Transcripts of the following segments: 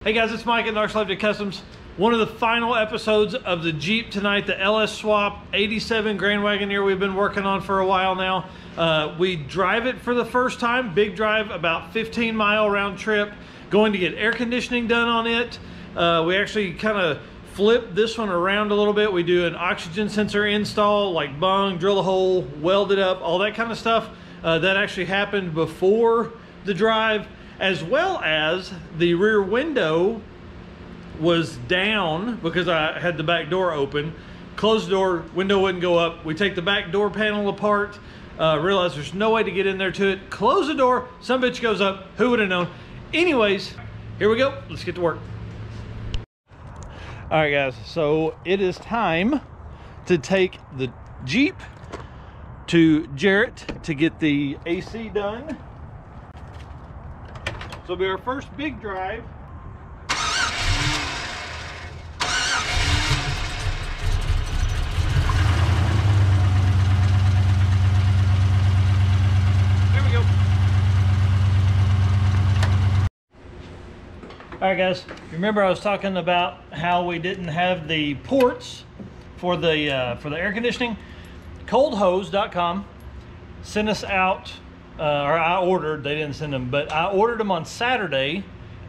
Hey guys, it's Mike at Narc Customs. One of the final episodes of the Jeep tonight, the LS Swap 87 Grand Wagoneer we've been working on for a while now. We drive it for the first time, big drive, about 15-mile round trip, going to get air conditioning done on it. We actually kind of flip this one around a little bit. We do an oxygen sensor install, like bung, drill a hole, weld it up, all that kind of stuff. That actually happened before the drive, as well as the rear window was down because I had the back door open. Closed the door, window wouldn't go up. We take the back door panel apart, realize there's no way to get in there to it. Close the door, some bitch goes up. Who would have known? Anyways, here we go. Let's get to work. All right, guys, so it is time to take the Jeep to Jarrett to get the AC done. So it'll be our first big drive. There we go. All right, guys, remember I was talking about how we didn't have the ports for the air conditioning? Coldhose.com sent us out, or I ordered, they didn't send them, but I ordered them on Saturday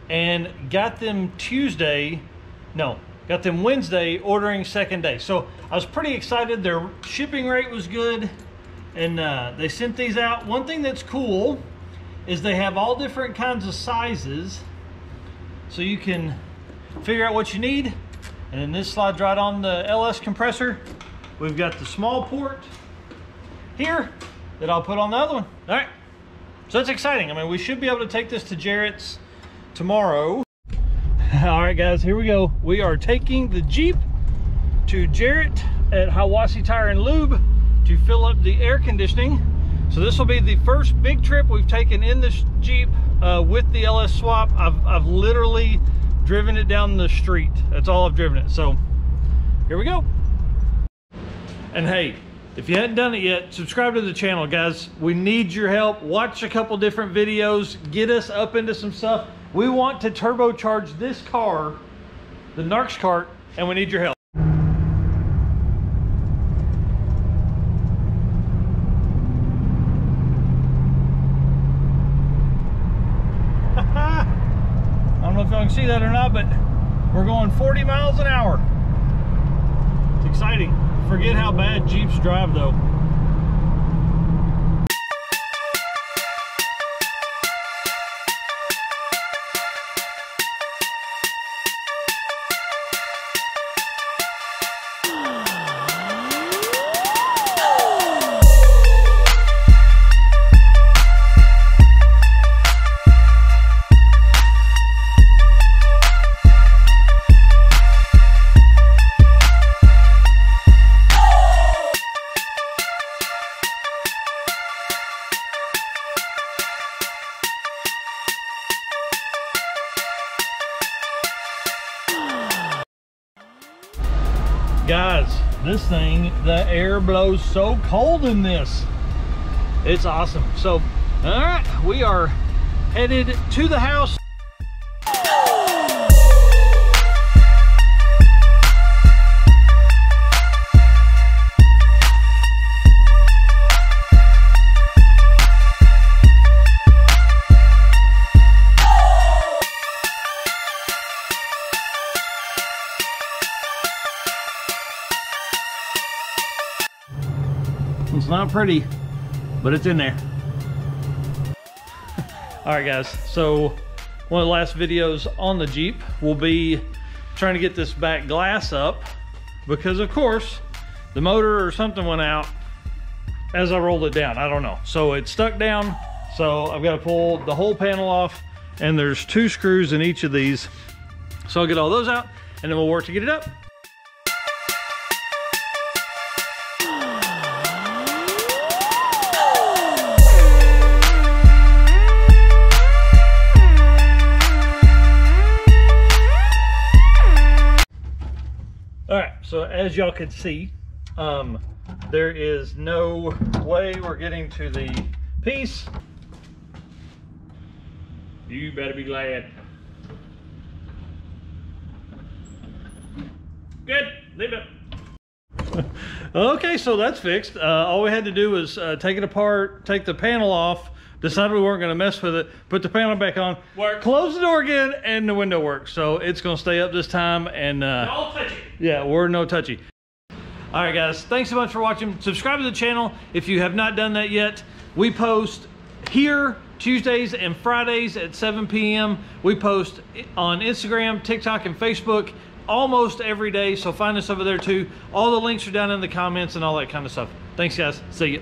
and got them Wednesday, ordering second day. So I was pretty excited. Their shipping rate was good, and they sent these out. One thing that's cool is they have all different kinds of sizes, so you can figure out what you need. And then this slides right on the LS compressor. We've got the small port here that I'll put on the other one. All right, so that's exciting. I mean, we should be able to take this to Jarrett's tomorrow. All right, guys, here we go. We are taking the Jeep to Jarrett at Hiwassee Tire and Lube to fill up the air conditioning. So this will be the first big trip we've taken in this Jeep with the LS Swap. I've literally driven it down the street. That's all I've driven it. So here we go. And hey, if you hadn't done it yet, subscribe to the channel, guys. We need your help. Watch a couple different videos. Get us up into some stuff. We want to turbocharge this car, the Narcs cart, and we need your help. I don't know if y'all can see that or not, but we're going 40 miles an hour. It's exciting. Forget how bad Jeeps drive, though. Guys, this thing, the air blows so cold in this. It's awesome. So, all right, we are headed to the house. It's not pretty, but it's in there. All right, guys, so one of the last videos on the Jeep will be trying to get this back glass up because, of course, the motor or something went out as I rolled it down. I don't know. So it's stuck down, so I've got to pull the whole panel off, and there's 2 screws in each of these. So I'll get all those out, and then we'll work to get it up. All right, so as y'all can see, there is no way we're getting to the piece. You better be glad. Good. Leave it. Okay, so that's fixed. All we had to do was take it apart, take the panel off, decided we weren't going to mess with it, put the panel back on, close the door again, and the window works. So it's going to stay up this time. And no touchy. Yeah, we're no touchy. All right, guys, thanks so much for watching. Subscribe to the channel if you have not done that yet. We post here Tuesdays and Fridays at 7 p.m. We post on Instagram, TikTok, and Facebook almost every day, so find us over there too. All the links are down in the comments and all that kind of stuff. Thanks, guys. See ya.